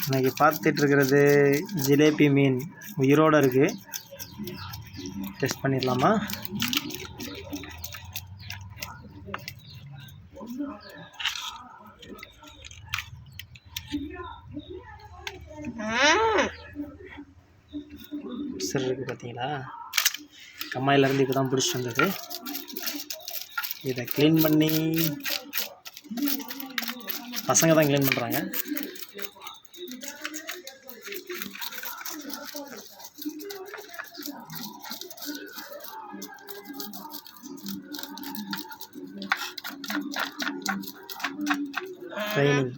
இன்றைக்கி பார்த்துட்ருக்கிறது ஜிலேபி மீன் உயிரோடு இருக்குது. டெஸ்ட் பண்ணிடலாமா? சரி இருக்குது பார்த்தீங்களா? கம்மாயிலேருந்து இப்போ தான் பிடிச்சிட்டு வந்தது. இதை க்ளீன் பண்ணி பசங்க தான் க்ளீன் பண்ணுறாங்க. ட்ரைனிங்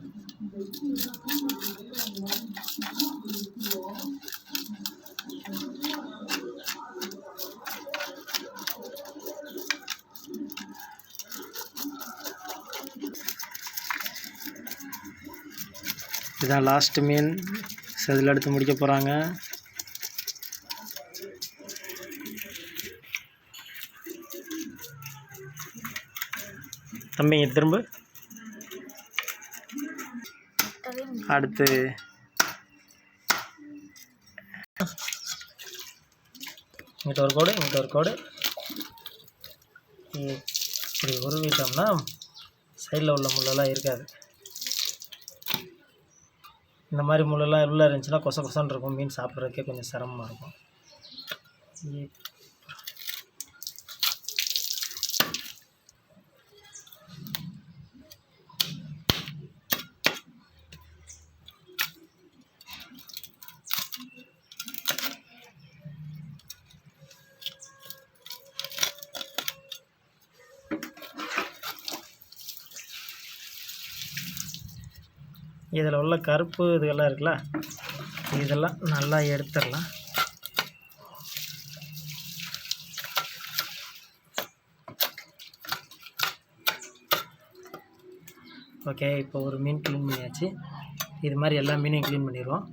இதான் லாஸ்ட் மீன். செதில் எடுத்து முடிக்க போகிறாங்க. தம்பிங்க திரும்ப அடுத்து இங்கிட்ட ஒரு கோடு, இங்கிட்ட ஒரு கோடு. இப்படி உருவிட்டோம்னா சைடில் உள்ள முள்ளெல்லாம் இருக்காது. இந்த மாதிரி முள்ளெல்லாம் உள்ளே இருந்துச்சுன்னா கொச கொசன்னு இருக்கும். மீன் சாப்பிட்றதுக்கே கொஞ்சம் சிரமமாக இருக்கும். இதில் உள்ள கருப்பு இதுகள்லாம் இருக்குல்ல, இதெல்லாம் நல்லா எடுத்துடலாம். ஓகே, இப்போ ஒரு மீன் க்ளீன் பண்ணியாச்சு. இது மாதிரி எல்லா மீனையும் க்ளீன் பண்ணிடுவோம்.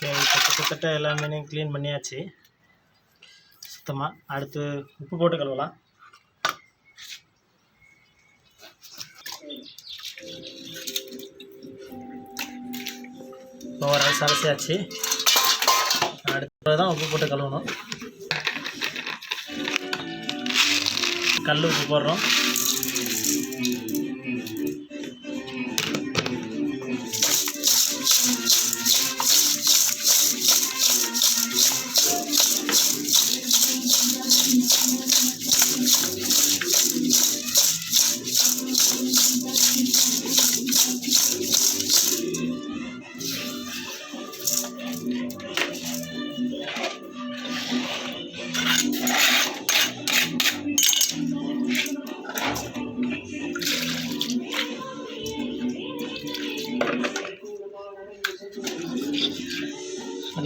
ஓகே, இப்போ கிட்டத்தட்ட எல்லா மீனையும் க்ளீன் பண்ணியாச்சு சுத்தமாக. அடுத்து உப்பு போட்டு கழுவலாம். ஒரு அலசியாச்சு. அடுத்து தான் உப்பு போட்டு கழுவணும். கல் உப்பு போடுறோம்.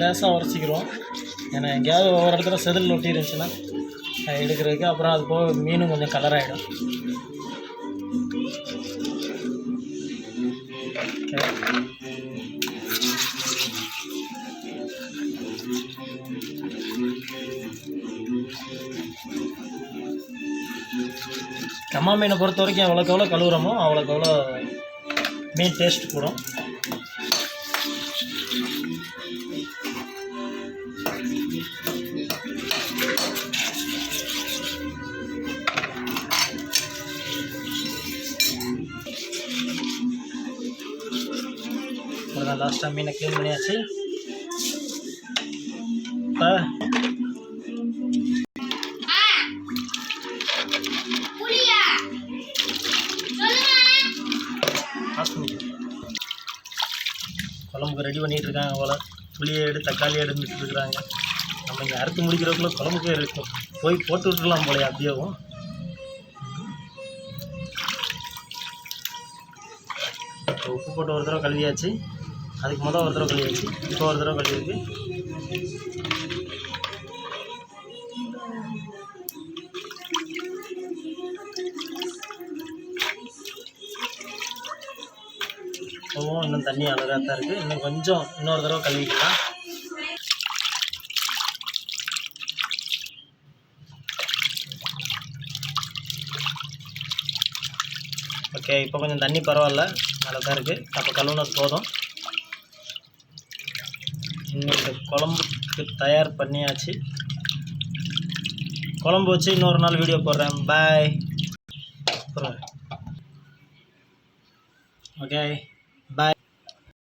லேசாக உரைச்சிக்கிறோம். ஏன்னா எங்கேயாவது ஒவ்வொரு இடத்துல செதில் ஒட்டி இருந்துச்சுன்னா எடுக்கிறதுக்கு, அப்புறம் அது போக மீனும் கொஞ்சம் கலர் ஆகிடும். கம்மா மீனை பொறுத்த வரைக்கும் எவ்வளோக்கு எவ்வளோ கழுவுறோமோ அவ்வளோக்கு எவ்வளோ மீன் டேஸ்ட் கூடும். அவ்வளோதான், லாஸ்ட்டாக மீனை க்ளீன் பண்ணியாச்சு. இப்போ குழம்புக்கு ரெடி பண்ணிகிட்டு இருக்காங்க போல். புளியை எடுத்து தக்காளி எடுத்துட்டு இருக்கிறாங்க. நம்ம இங்கே அறுத்து முடிக்கிறதுக்குள்ள குழம்புக்கே இருக்கும். போய் போட்டு விட்டுருலாம் போலையா அப்படியேவும். உப்பு போட்டு ஒரு தடவை கழுவியாச்சு. அதுக்கு முதல் ஒரு தடவை கழுவியாச்சு. இப்போ ஒரு தடவை கழுவிருக்கு. இப்போவும் இன்னும் தண்ணி அழகாக தான் இருக்குது. இன்னும் கொஞ்சம் இன்னொரு தடவை கழுவிக்கலாம். ஓகே, இப்போ கொஞ்சம் தண்ணி பரவாயில்ல, நல்லா தான் இருக்குது. அப்போ கழுவுனது போதும். இன்னைக்கு குழம்புக்கு தயார் பண்ணியாச்சு. குழம்பு வச்சு இன்னொரு நாள் வீடியோ போடுறேன். பாய். ஓகே, பாய்.